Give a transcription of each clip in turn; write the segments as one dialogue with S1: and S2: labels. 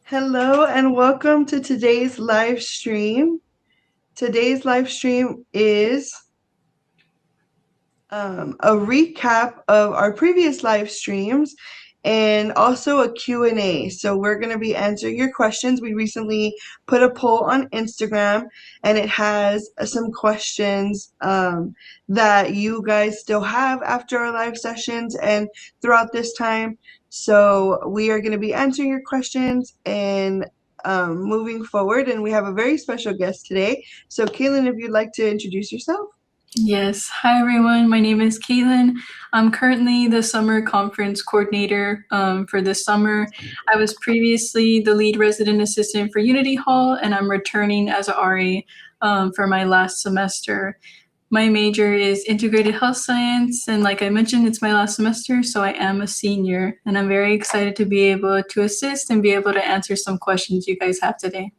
S1: Hello and welcome to today's live stream. Today's live stream is a recap of our previous live streams and also a Q&A. So we're going to be answering your questions. We recently put a poll on Instagram and it has some questions that you guys still have after our live sessions and throughout this time. So we are going to be answering your questions and moving forward. And we have a very special guest today. So Kaylin, if you'd like to introduce yourself.
S2: Yes. Hi, everyone. My name is Caitlin. I'm currently the summer conference coordinator for this summer. I was previously the lead resident assistant for Unity Hall, and I'm returning as a RA for my last semester. My major is integrated health science, and like I mentioned, it's my last semester, so I am a senior, and I'm very excited to be able to assist and be able to answer some questions you guys have today.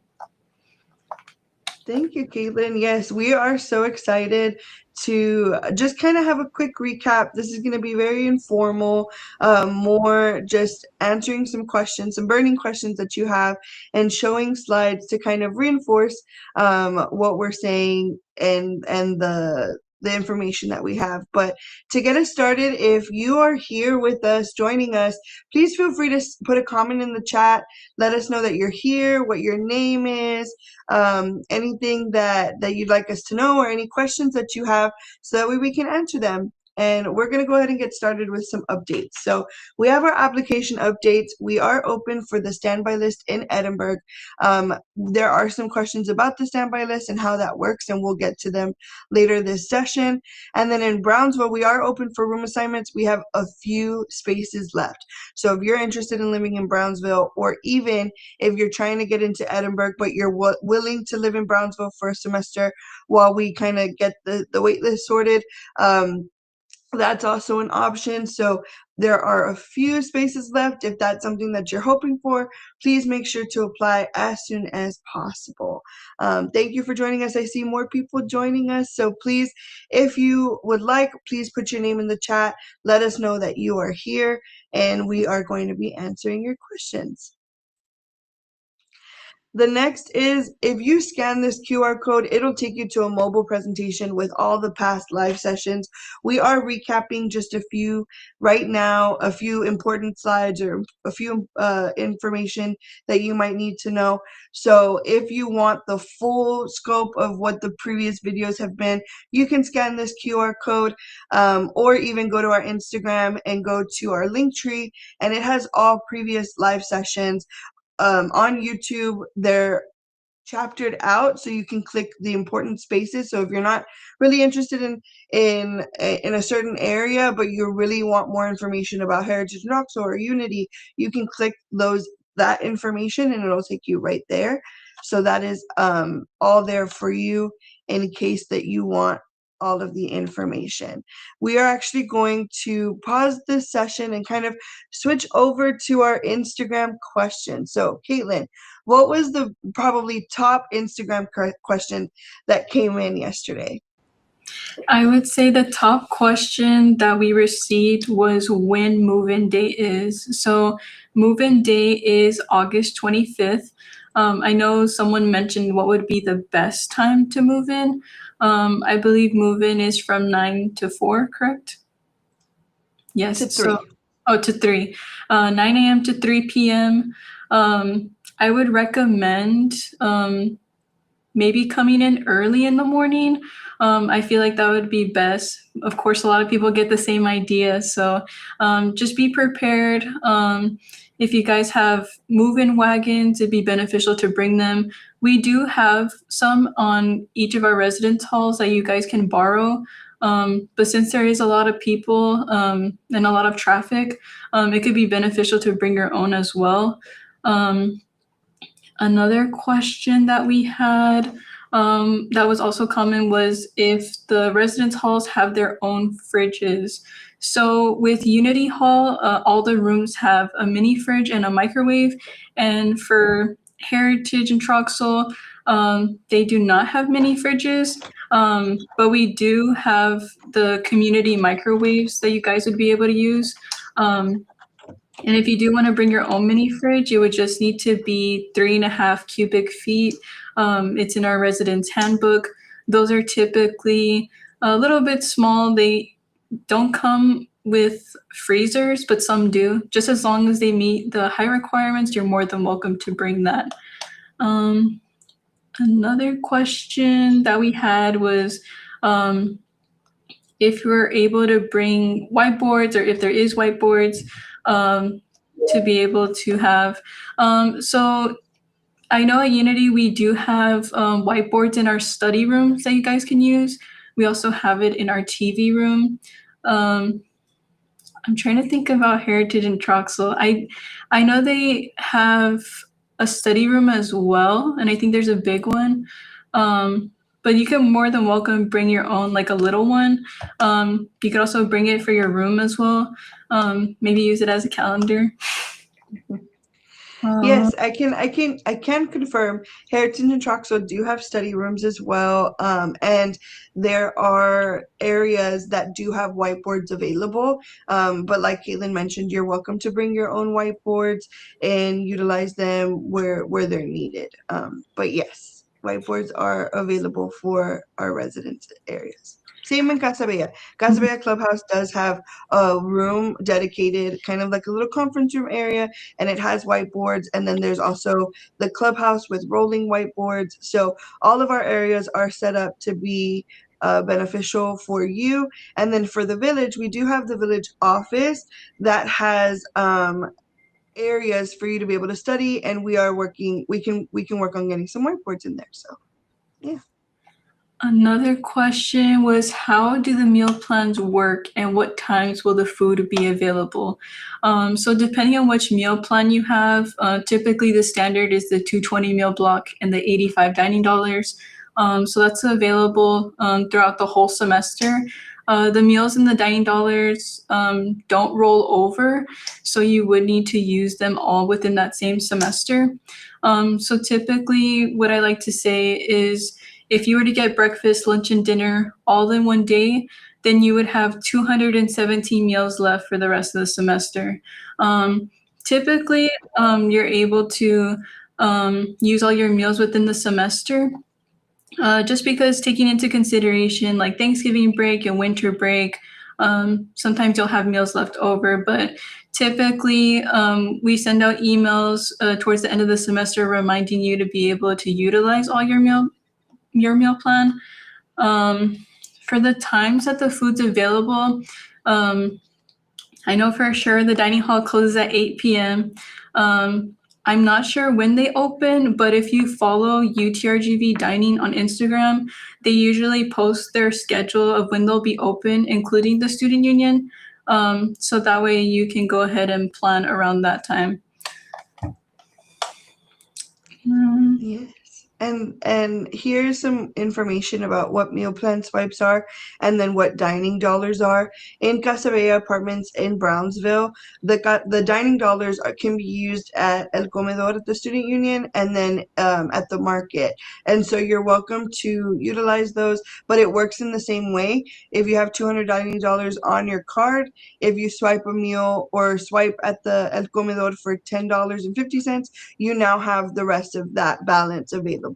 S1: Thank you, Caitlin. Yes, we are so excited to just kind of have a quick recap. This is going to be very informal, more just answering some questions, some burning questions that you have, and showing slides to kind of reinforce what we're saying and the information that we have. But to get us started, if you are here with us, joining us, please feel free to put a comment in the chat. Let us know that you're here, what your name is, anything that you'd like us to know, or any questions that you have, so that way we can answer them. And we're going to go ahead and get started with some updates. So we have our application updates. We are open for the standby list in Edinburgh. There are some questions about the standby list and how that works, and we'll get to them later this session. And then in Brownsville, we are open for room assignments. We have a few spaces left. So if you're interested in living in Brownsville, or even if you're trying to get into Edinburgh, but you're willing to live in Brownsville for a semester while we kind of get the wait list sorted, that's also an option. So there are a few spaces left. If that's something that you're hoping for, please make sure to apply as soon as possible. Thank you for joining us. I see more people joining us. So please, if you would like, please put your name in the chat. Let us know that you are here, and we are going to be answering your questions. The next is, if you scan this QR code, it'll take you to a mobile presentation with all the past live sessions. We are recapping just a few right now, a few important slides or a few information that you might need to know. So if you want the full scope of what the previous videos have been, you can scan this QR code, or even go to our Instagram and go to our link tree, and it has all previous live sessions. On YouTube, they're chaptered out, so you can click the important spaces. So if you're not really interested in a certain area, but you really want more information about Heritage Knoxville or Unity, you can click that information, and it'll take you right there. So that is all there for you in case that you want all of the information. We are actually going to pause this session and kind of switch over to our Instagram question. So Caitlin, what was the probably top Instagram question that came in yesterday?
S2: I would say the top question that we received was when move-in day is. So move-in day is August 25th. I know someone mentioned what would be the best time to move in. I believe move-in is from 9 to 4, correct? Yes.
S1: To 3.
S2: To 3. 9 a.m. to 3 p.m. I would recommend maybe coming in early in the morning. I feel like that would be best. Of course, a lot of people get the same idea, so just be prepared. If you guys have move-in wagons, it'd be beneficial to bring them. We do have some on each of our residence halls that you guys can borrow. But since there is a lot of people and a lot of traffic, it could be beneficial to bring your own as well. Another question that we had that was also common was if the residence halls have their own fridges. So with Unity Hall, all the rooms have a mini fridge and a microwave. And for Heritage and Troxel, they do not have mini fridges, but we do have the community microwaves that you guys would be able to use. And if you do want to bring your own mini fridge, it would just need to be 3.5 cubic feet. It's in our residence handbook. Those are typically a little bit small. They don't come with freezers, but some do. Just as long as they meet the height requirements, you're more than welcome to bring that. Um, Another question that we had was um, if we're able to bring whiteboards or if there is whiteboards um, to be able to have. So I know at Unity we do have whiteboards in our study rooms that you guys can use. We also have it in our TV room. Um, I'm trying to think about Heritage and Troxel. I know they have a study room as well, and I think there's a big one. But you can more than welcome bring your own, like a little one. You could also bring it for your room as well. Maybe use it as a calendar. Uh,
S1: Yes, I can confirm Heritage and Troxel do have study rooms as well. And there are areas that do have whiteboards available. But like Caitlin mentioned, you're welcome to bring your own whiteboards and utilize them where they're needed. But yes, whiteboards are available for our residence areas. Same in Casa Bella. Casa Bella Clubhouse does have a room dedicated, kind of like a little conference room area, and it has whiteboards. And then there's also the clubhouse with rolling whiteboards. So all of our areas are set up to be beneficial for you. And then for the village, we do have the village office that has areas for you to be able to study, and we are working. We can work on getting some whiteboards in there. So yeah.
S2: Another question was, how do the meal plans work and what times will the food be available? So depending on which meal plan you have, typically the standard is the 220 meal block and the 85 dining dollars. So that's available throughout the whole semester. The meals in the dining dollars don't roll over, so you would need to use them all within that same semester. So typically what I like to say is, if you were to get breakfast, lunch, and dinner all in one day, then you would have 217 meals left for the rest of the semester. Typically, you're able to use all your meals within the semester. Just because taking into consideration like Thanksgiving break and winter break, sometimes you'll have meals left over, but typically we send out emails towards the end of the semester reminding you to be able to utilize all your meal plan. For the times that the food's available, I know for sure the dining hall closes at 8 p.m. I'm not sure when they open, but if you follow UTRGV Dining on Instagram, they usually post their schedule of when they'll be open, including the student union. So that way you can go ahead and plan around that time.
S1: Yes. And here's some information about what meal plan swipes are and then what dining dollars are. In Casa Bella Apartments in Brownsville, the dining dollars can be used at El Comedor at the Student Union and then at the market. And so you're welcome to utilize those, but it works in the same way. If you have 200 dining dollars on your card, if you swipe a meal or swipe at the El Comedor for $10.50, you now have the rest of that balance available.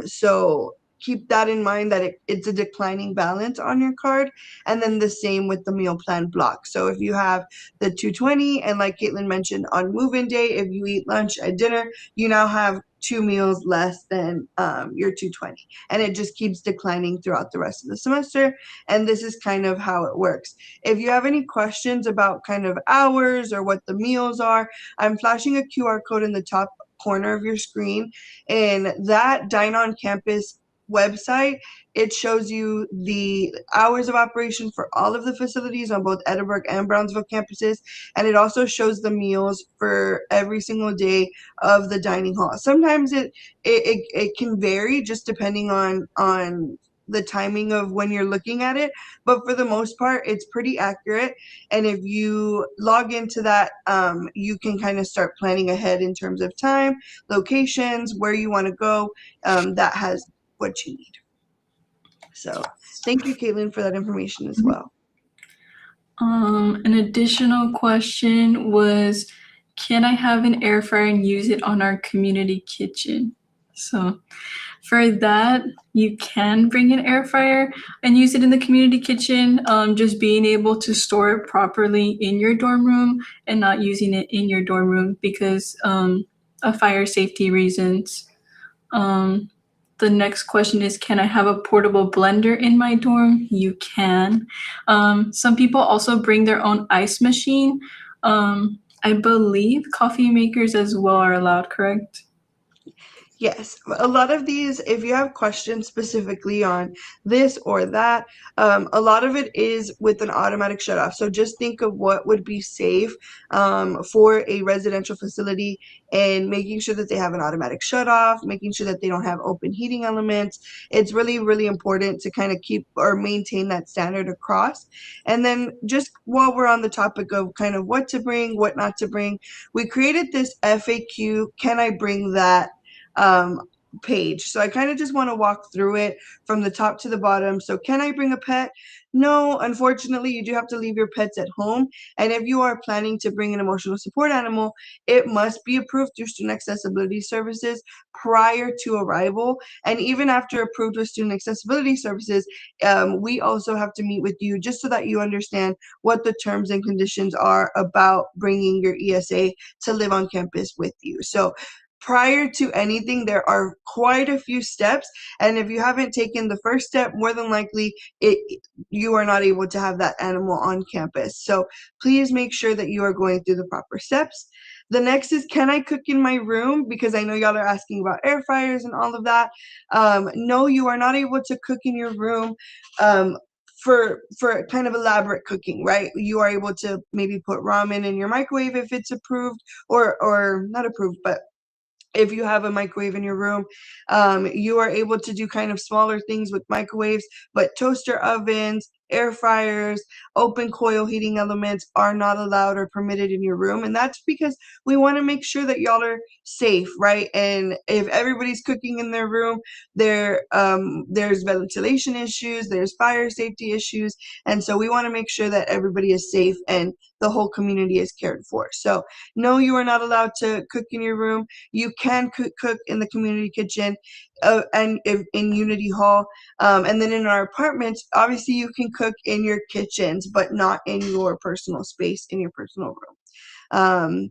S1: So keep that in mind that it's a declining balance on your card. And then the same with the meal plan block. So if you have the 220, and like Caitlin mentioned, on move-in day, if you eat lunch and dinner, you now have 2 meals less than your 220. And it just keeps declining throughout the rest of the semester. And this is kind of how it works. If you have any questions about kind of hours or what the meals are, I'm flashing a QR code in the top corner of your screen, and that Dine on Campus website, it shows you the hours of operation for all of the facilities on both Edinburgh and Brownsville campuses, and it also shows the meals for every single day of the dining hall. Sometimes it can vary just depending on the timing of when you're looking at it, but for the most part it's pretty accurate. And if you log into that, you can kind of start planning ahead in terms of time, locations, where you want to go. That has what you need. So thank you, Caitlin, for that information as well.
S2: An additional question was, can I have an air fryer and use it on our community kitchen? So for that, you can bring an air fryer and use it in the community kitchen. Just being able to store it properly in your dorm room and not using it in your dorm room because of fire safety reasons. Um, the next question is, can I have a portable blender in my dorm? You can. Some people also bring their own ice machine. I believe coffee makers as well are allowed, correct?
S1: Yes, a lot of these, if you have questions specifically on this or that, a lot of it is with an automatic shut off. So just think of what would be safe for a residential facility and making sure that they have an automatic shut off, making sure that they don't have open heating elements. It's really, really important to kind of keep or maintain that standard across. And then just while we're on the topic of kind of what to bring, what not to bring, we created this FAQ, can I bring that? um, page. So I kind of just want to walk through it from the top to the bottom. So can I bring a pet? No, unfortunately, you do have to leave your pets at home. And if you are planning to bring an emotional support animal, it must be approved through student accessibility services prior to arrival. And even after approved with student accessibility services, we also have to meet with you just so that you understand what the terms and conditions are about bringing your ESA to live on campus with you. So prior to anything, there are quite a few steps. And if you haven't taken the first step, more than likely you are not able to have that animal on campus. So please make sure that you are going through the proper steps. The next is, can I cook in my room? Because I know y'all are asking about air fryers and all of that. No, you are not able to cook in your room. For kind of elaborate cooking, right? You are able to maybe put ramen in your microwave if it's approved, or not approved, but if you have a microwave in your room, you are able to do kind of smaller things with microwaves, but toaster ovens, air fryers, open coil heating elements are not allowed or permitted in your room. And that's because we want to make sure that y'all are safe, right? And if everybody's cooking in their room, there's ventilation issues, there's fire safety issues. And so we want to make sure that everybody is safe and the whole community is cared for. So no, you are not allowed to cook in your room. You can cook in the community kitchen and in Unity Hall. And then in our apartments, obviously you can cook in your kitchens, but not in your personal space, in your personal room. Um,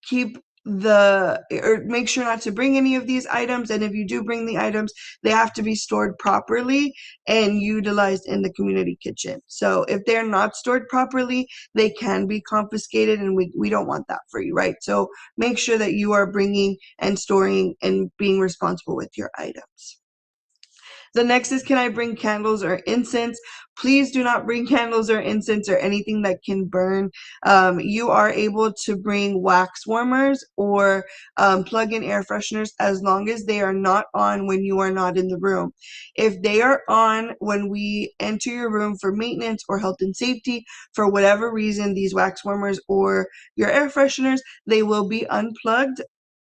S1: keep or make sure not to bring any of these items. And if you do bring the items, they have to be stored properly and utilized in the community kitchen. So if they're not stored properly, they can be confiscated, and we don't want that for you, right? So make sure that you are bringing and storing and being responsible with your items. The next is, can I bring candles or incense? Please do not bring candles or incense or anything that can burn. You are able to bring wax warmers or plug-in air fresheners as long as they are not on when you are not in the room. If they are on when we enter your room for maintenance or health and safety, for whatever reason, these wax warmers or your air fresheners, they will be unplugged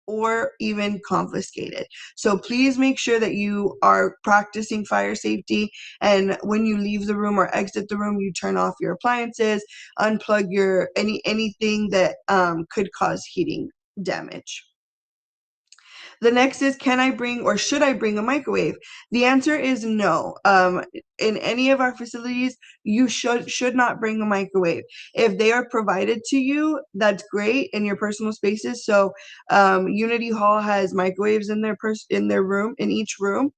S1: or even confiscated. So please make sure that you are practicing fire safety, and when you leave the room or exit the room, you turn off your appliances, unplug your anything that could cause heating damage. The next is, can I bring or should I bring a microwave? The answer is no. In any of our facilities, you should not bring a microwave. If they are provided to you, that's great in your personal spaces. So Unity Hall has microwaves in their room, in each room.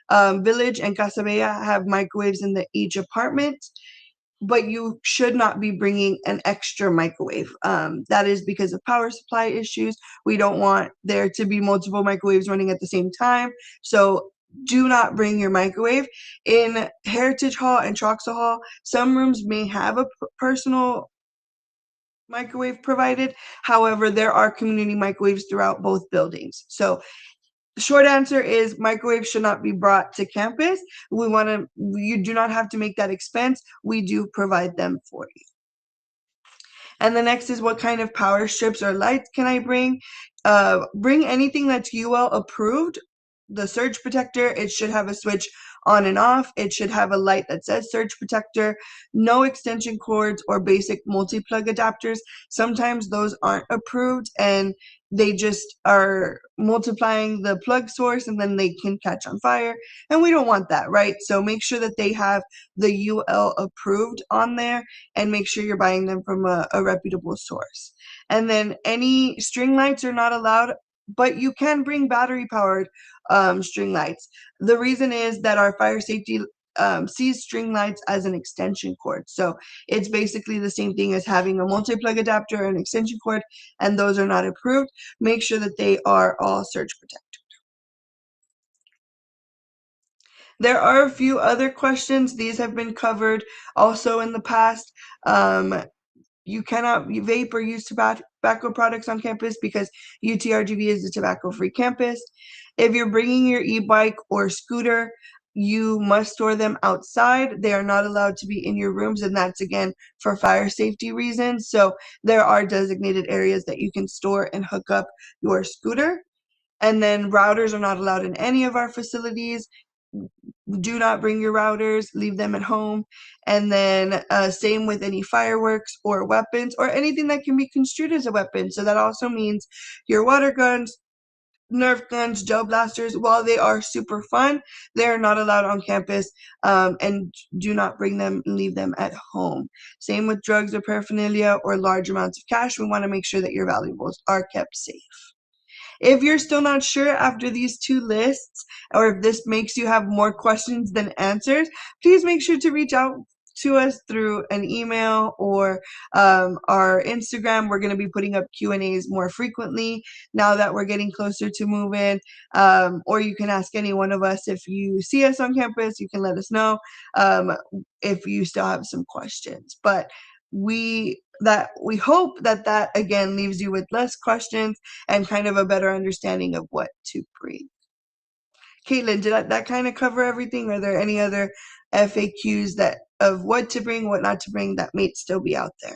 S1: Village and Casa Bella have microwaves in each apartment, but you should not be bringing an extra microwave. That is because of power supply issues. We don't want there to be multiple microwaves running at the same time. So do not bring your microwave. In Heritage Hall and Troxa Hall, some rooms may have a personal microwave provided. However, there are community microwaves throughout both buildings. So the short answer is, microwaves should not be brought to campus. You do not have to make that expense. We do provide them for you. And the next is, what kind of power strips or lights can I bring? Bring anything that's UL approved. The surge protector, it should have a switch on and off. It should have a light that says surge protector, no extension cords or basic multi-plug adapters. Sometimes those aren't approved and they just are multiplying the plug source and then they can catch on fire. And we don't want that, right? So make sure that they have the UL approved on there and make sure you're buying them from a reputable source. And then any string lights are not allowed, but you can bring battery powered string lights. The reason is that our fire safety sees string lights as an extension cord. So it's basically the same thing as having a multi-plug adapter and extension cord, and those are not approved. Make sure that they are all surge protected. There are a few other questions. These have been covered also in the past. You cannot vape or use tobacco products on campus because UTRGV is a tobacco-free campus. If you're bringing your e-bike or scooter, you must store them outside. They are not allowed to be in your rooms, and that's again for fire safety reasons. So there are designated areas that you can store and hook up your scooter. And then routers are not allowed in any of our facilities. Do not bring your routers, leave them at home. And then same with any fireworks or weapons or anything that can be construed as a weapon. So that also means your water guns, Nerf guns, gel blasters. While they are super fun, they are not allowed on campus, and do not bring them and leave them at home. Same with drugs or paraphernalia or large amounts of cash. We want to make sure that your valuables are kept safe. If you're still not sure after these two lists, or if this makes you have more questions than answers, please make sure to reach out to us through an email or our Instagram. We're going to be putting up Q&As more frequently now that we're getting closer to move-in. Or you can ask any one of us. If you see us on campus, you can let us know if you still have some questions. But we hope that again leaves you with less questions and kind of a better understanding of what to bring. Caitlin, did that kind of cover everything? Are there any other FAQs that of what to bring, what not to bring that may still be out there?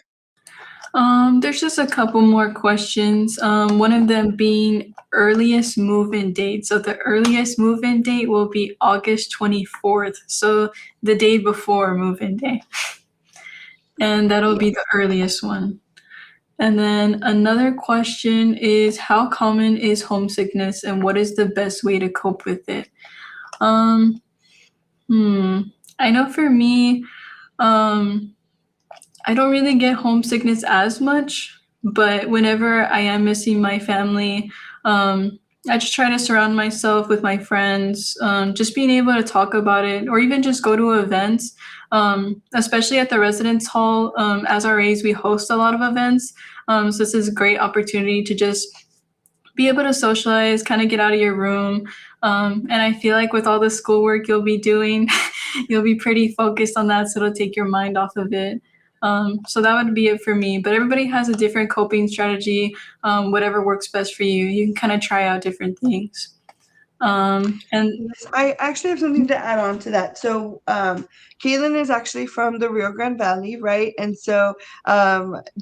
S2: There's just a couple more questions. One of them being earliest move-in date. So the earliest move-in date will be August 24th. So the day before move-in day. And that'll be the earliest one. And then another question is, how common is homesickness and what is the best way to cope with it? I know for me, I don't really get homesickness as much, but whenever I am missing my family, I just try to surround myself with my friends, just being able to talk about it or even just go to events, especially at the residence hall. As RAs, we host a lot of events. So this is a great opportunity to just be able to socialize, kind of get out of your room. And I feel like with all the schoolwork you'll be doing, you'll be pretty focused on that, so it'll take your mind off of it. So that would be it for me. But everybody has a different coping strategy, whatever works best for you. You can kind of try out different things. And
S1: Yes, I actually have something to add on to that. So, Caitlin is actually from the Rio Grande Valley, right? And so,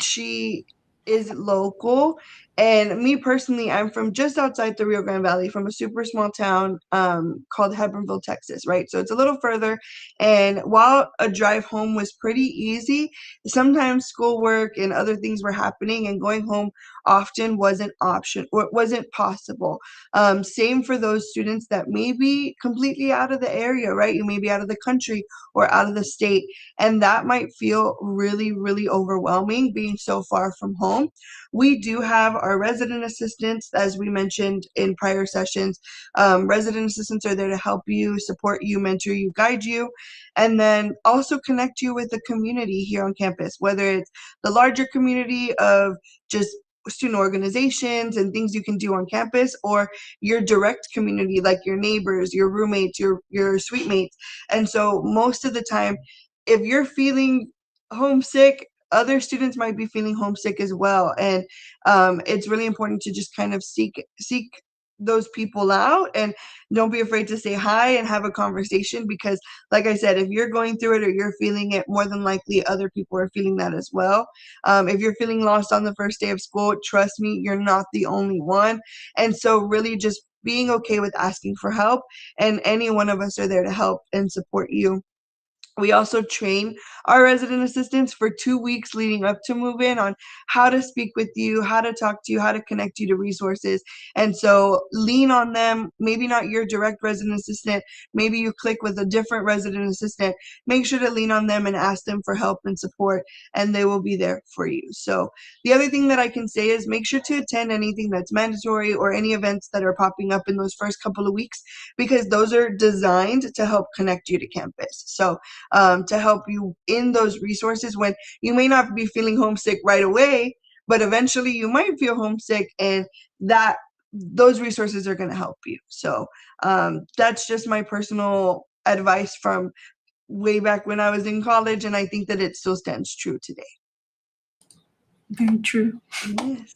S1: she is local. And me personally, I'm from just outside the Rio Grande Valley, from a super small town called Hebronville, Texas, right? So it's a little further. And while a drive home was pretty easy, sometimes schoolwork and other things were happening, and going home often wasn't option or wasn't possible. Same for those students that may be completely out of the area, right? You may be out of the country or out of the state, and that might feel really, really overwhelming being so far from home. We do have our resident assistants, as we mentioned in prior sessions. Resident assistants are there to help you, support you, mentor you, guide you, and then also connect you with the community here on campus, whether it's the larger community of just student organizations and things you can do on campus, or your direct community like your neighbors, your roommates, your suite mates. And so most of the time, if you're feeling homesick, other students might be feeling homesick as well. And it's really important to just kind of seek those people out, and don't be afraid to say hi and have a conversation, because like I said, if you're going through it or you're feeling it, more than likely other people are feeling that as well. If you're feeling lost on the first day of school, trust me, you're not the only one. And so really just being okay with asking for help, and any one of us are there to help and support you. We also train our resident assistants for 2 weeks leading up to move in on how to speak with you, how to talk to you, how to connect you to resources. And so lean on them. Maybe not your direct resident assistant. Maybe you click with a different resident assistant. Make sure to lean on them and ask them for help and support, and they will be there for you. So the other thing that I can say is make sure to attend anything that's mandatory or any events that are popping up in those first couple of weeks, because those are designed to help connect you to campus. So to help you in those resources when you may not be feeling homesick right away, but eventually you might feel homesick, and that those resources are going to help you. So that's just my personal advice from way back when I was in college, and I think that it still stands true today.
S2: Very true.
S1: Yes.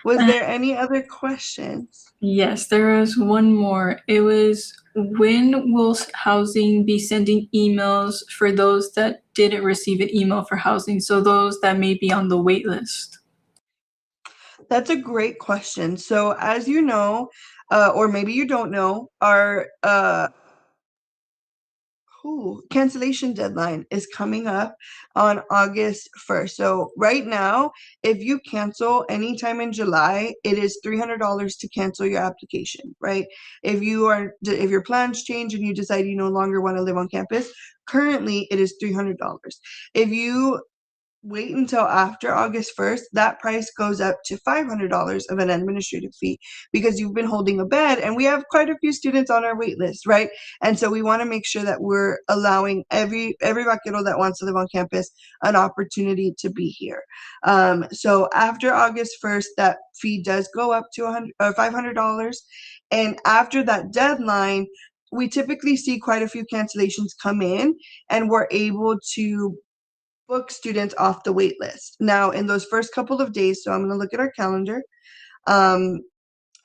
S1: Was
S2: Uh,
S1: there any other questions?
S2: yes, there was one more. It was, when will housing be sending emails for those that didn't receive an email for housing? So those that may be on the wait list.
S1: That's a great question. So, as you know, or maybe you don't know, our cancellation deadline is coming up on August 1st. So right now, if you cancel anytime in July, it is $300 to cancel your application, right? If your plans change and you decide you no longer want to live on campus, currently it is $300. If you wait until after August 1st, that price goes up to $500 of an administrative fee, because you've been holding a bed, and we have quite a few students on our wait list, right? And so we want to make sure that we're allowing every Vaquero that wants to live on campus an opportunity to be here. So after August 1st, that fee does go up to $500. And after that deadline, we typically see quite a few cancellations come in, and we're able to book students off the wait list. Now, in those first couple of days, so I'm going to look at our calendar. Um,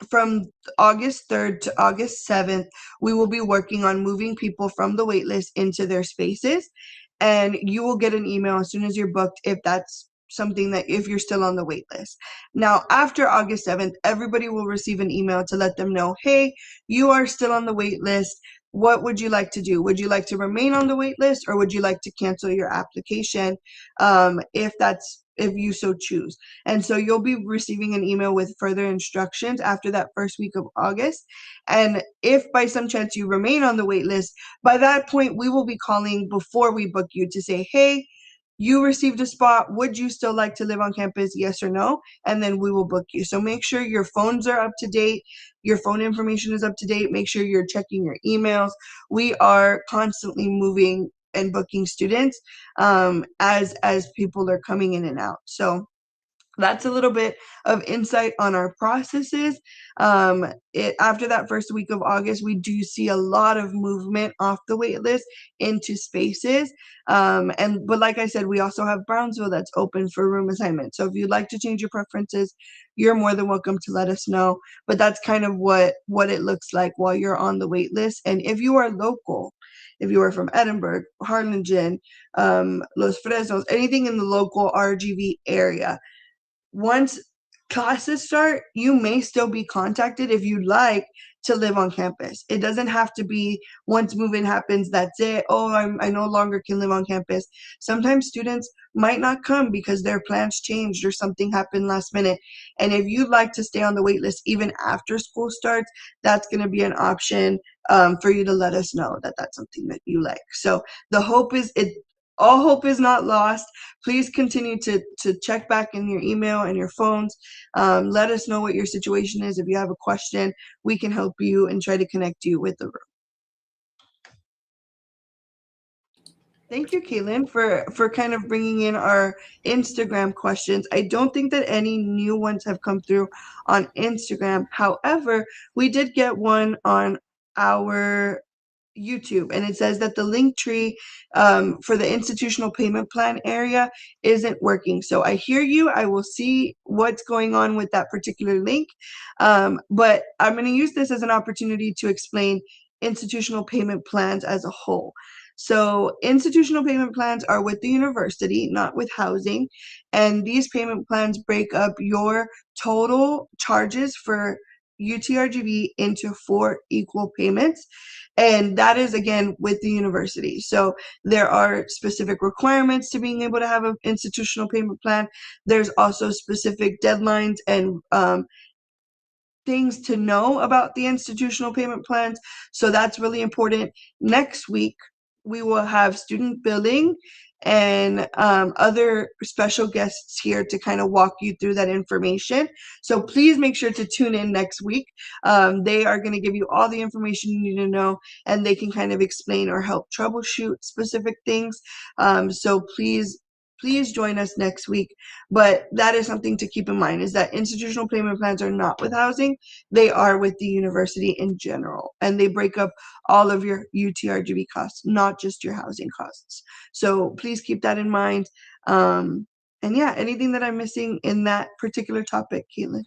S1: from August 3rd to August 7th, we will be working on moving people from the wait list into their spaces. And you will get an email as soon as you're booked if that's something that if you're still on the wait list. Now, after August 7th, everybody will receive an email to let them know, hey, you are still on the wait list. What would you like to do? Would you like to remain on the wait list, or would you like to cancel your application, if you so choose? And so you'll be receiving an email with further instructions after that first week of August. And if by some chance you remain on the wait list, by that point, we will be calling before we book you to say, hey, you received a spot. Would you still like to live on campus? Yes or no? And then we will book you. So make sure your phones are up to date. Your phone information is up to date. Make sure you're checking your emails. We are constantly moving and booking students as people are coming in and out. So that's a little bit of insight on our processes. After that first week of August, we do see a lot of movement off the wait list into spaces. But like I said, we also have Brownsville that's open for room assignment. So if you'd like to change your preferences, you're more than welcome to let us know. But that's kind of what it looks like while you're on the wait list. And if you are local, if you are from Edinburgh, Harlingen, Los Fresnos, anything in the local RGV area, once classes start, you may still be contacted if you'd like to live on campus. It doesn't have to be once move-in happens, that's it. Oh, I no longer can live on campus. Sometimes students might not come because their plans changed or something happened last minute. And if you'd like to stay on the wait list even after school starts, that's going to be an option for you to let us know that that's something that you like. So the hope is all hope is not lost. Please continue to check back in your email and your phones. Let us know what your situation is. If you have a question, we can help you and try to connect you with the room. Thank you, Caitlin, for kind of bringing in our Instagram questions. I don't think that any new ones have come through on Instagram. However, we did get one on our YouTube, and it says that the link tree for the institutional payment plan area isn't working. So I hear you. I will see what's going on with that particular link. But I'm going to use this as an opportunity to explain institutional payment plans as a whole. So institutional payment plans are with the university, not with housing. And these payment plans break up your total charges for UTRGV into 4 equal payments. And that is again with the university. So there are specific requirements to being able to have an institutional payment plan. There's also specific deadlines and things to know about the institutional payment plans. So that's really important. Next week, we will have student billing and other special guests here to kind of walk you through that information. So please make sure to tune in next week. They are going to give you all the information you need to know, and they can kind of explain or help troubleshoot specific things. So please join us next week. But that is something to keep in mind, is that institutional payment plans are not with housing. They are with the university in general, and they break up all of your UTRGV costs, not just your housing costs. So please keep that in mind. And yeah, anything that I'm missing in that particular topic, Caitlin?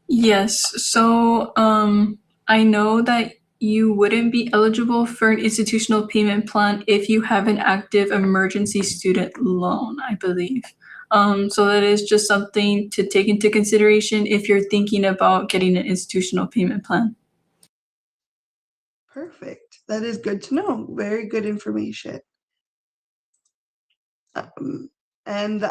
S2: Yes. So I know that you wouldn't be eligible for an institutional payment plan if you have an active emergency student loan, I believe. So that is just something to take into consideration if you're thinking about getting an institutional payment plan.
S1: Perfect. That is good to know. Very good information. Um, and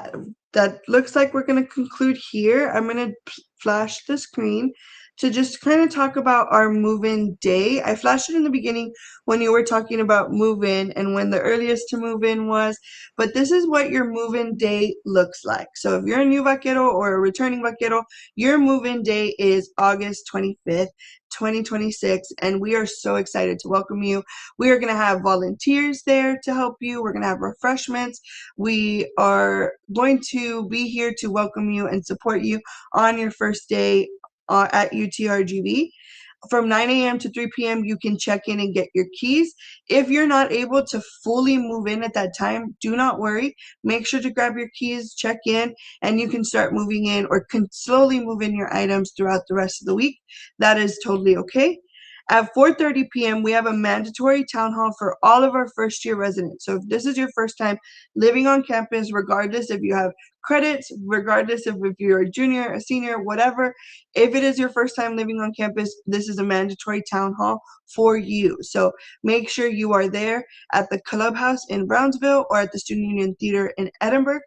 S1: that looks like we're going to conclude here. I'm going to flash the screen to just kind of talk about our move-in day. I flashed it in the beginning when you were talking about move-in and when the earliest to move in was, but this is what your move-in day looks like. So if you're a new Vaquero or a returning Vaquero, your move-in day is August 25th, 2026, and we are so excited to welcome you. We are going to have volunteers there to help you. We're going to have refreshments. We are going to be here to welcome you and support you on your first day at UTRGV. From 9 a.m. to 3 p.m., you can check in and get your keys. If you're not able to fully move in at that time, do not worry. Make sure to grab your keys, check in, and you can start moving in or can slowly move in your items throughout the rest of the week. That is totally okay. At 4:30 p.m., we have a mandatory town hall for all of our first year residents. So if this is your first time living on campus, regardless if you have credits, regardless of if you're a junior, a senior, whatever, if it is your first time living on campus, this is a mandatory town hall for you. So make sure you are there at the clubhouse in Brownsville or at the Student Union Theater in Edinburgh.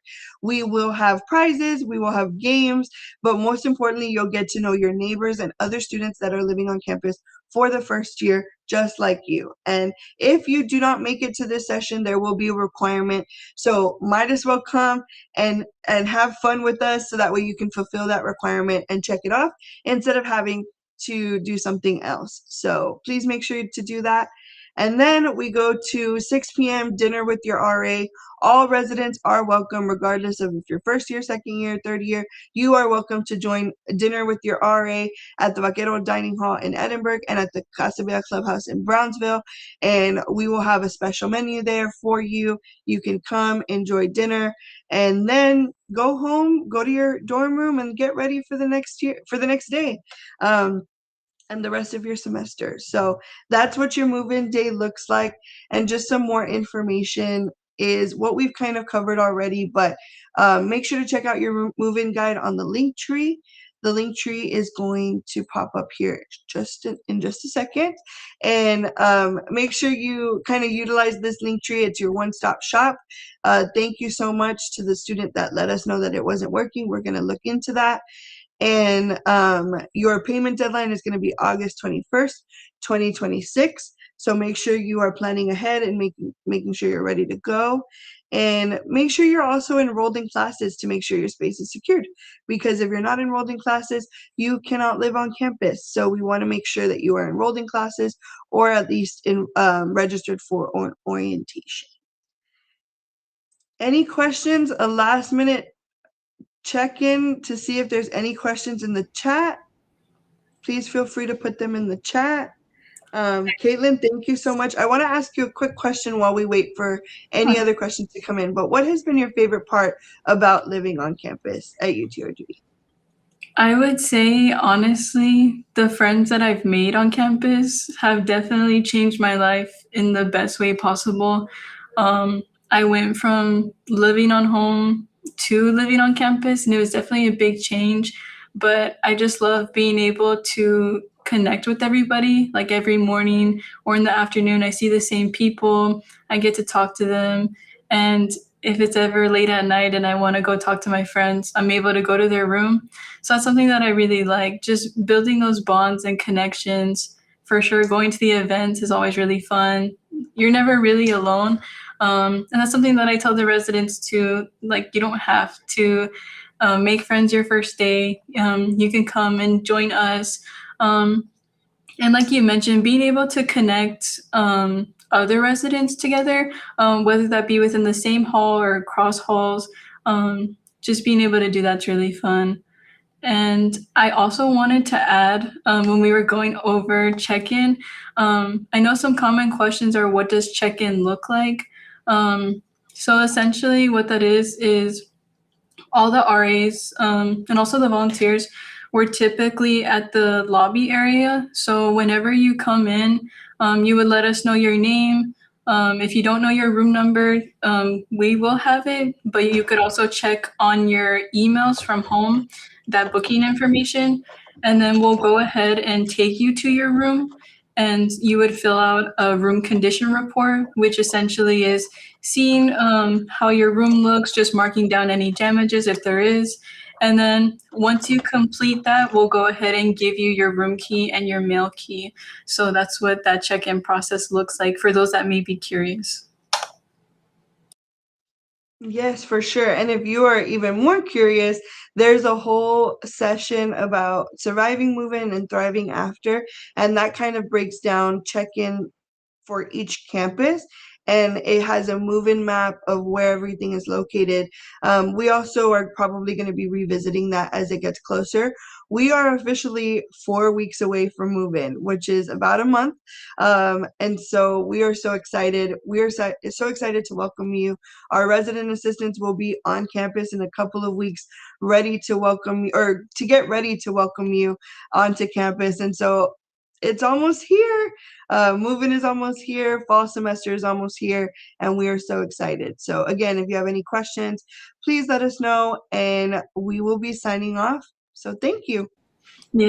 S1: We will have prizes, we will have games, but most importantly, you'll get to know your neighbors and other students that are living on campus for the first year, just like you. And if you do not make it to this session, there will be a requirement. So might as well come and have fun with us so that way you can fulfill that requirement and check it off instead of having to do something else. So please make sure to do that. And then we go to 6 p.m. dinner with your RA. All residents are welcome, regardless of if you're first year, second year, third year. You are welcome to join dinner with your RA at the Vaquero Dining Hall in Edinburgh and at the Casa Bella Clubhouse in Brownsville. And we will have a special menu there for you. You can come, enjoy dinner, and then go home, go to your dorm room, and get ready for the next year, for the next day. And the rest of your semester. So that's what your move-in day looks like. And just some more information is what we've kind of covered already, but make sure to check out your move-in guide on the link tree. The link tree is going to pop up here in just a second. And make sure you kind of utilize this link tree. It's your one-stop shop. Thank you so much to the student that let us know that it wasn't working. We're going to look into that. And your payment deadline is going to be August 21st, 2026. So make sure you are planning ahead and making sure you're ready to go. And make sure you're also enrolled in classes to make sure your space is secured. Because if you're not enrolled in classes, you cannot live on campus. So we want to make sure that you are enrolled in classes or at least registered for orientation. Any questions? A last minute check in to see if there's any questions in the chat. Please feel free to put them in the chat. Caitlin, thank you so much. I want to ask you a quick question while we wait for any other questions to come in. But what has been your favorite part about living on campus at UTRGV?
S2: I would say, honestly, the friends that I've made on campus have definitely changed my life in the best way possible. I went from living on home to living on campus, and it was definitely a big change. But I just love being able to connect with everybody. Like every morning or in the afternoon, I see the same people. I get to talk to them. And if it's ever late at night and I want to go talk to my friends, I'm able to go to their room. So that's something that I really like, just building those bonds and connections. For sure, going to the events is always really fun. You're never really alone. And that's something that I tell the residents too. Like, you don't have to make friends your first day. You can come and join us. Um, and like you mentioned, being able to connect other residents together, whether that be within the same hall or across halls, just being able to do that's really fun. And I also wanted to add, when we were going over check-in, I know some common questions are, what does check-in look like? So essentially what that is all the RAs, and also the volunteers, were typically at the lobby area. So whenever you come in, you would let us know your name. If you don't know your room number, we will have it, but you could also check on your emails from home, that booking information, and then we'll go ahead and take you to your room. And you would fill out a room condition report, which essentially is seeing how your room looks, just marking down any damages if there is. And then once you complete that, we'll go ahead and give you your room key and your mail key. So that's what that check-in process looks like for those that may be curious.
S1: Yes, for sure. And if you are even more curious, there's a whole session about surviving move-in and thriving after, and that kind of breaks down check-in for each campus, and it has a move-in map of where everything is located. We also are probably going to be revisiting that as it gets closer. We are officially 4 weeks away from move-in, which is about a month. And so we are so excited. We are so excited to welcome you. Our resident assistants will be on campus in a couple of weeks, ready to welcome you, or to get ready to welcome you onto campus. And so it's almost here. Moving is almost here. Fall semester is almost here, and we are so excited. So again, if you have any questions, please let us know, and we will be signing off. So thank you.
S2: Yeah.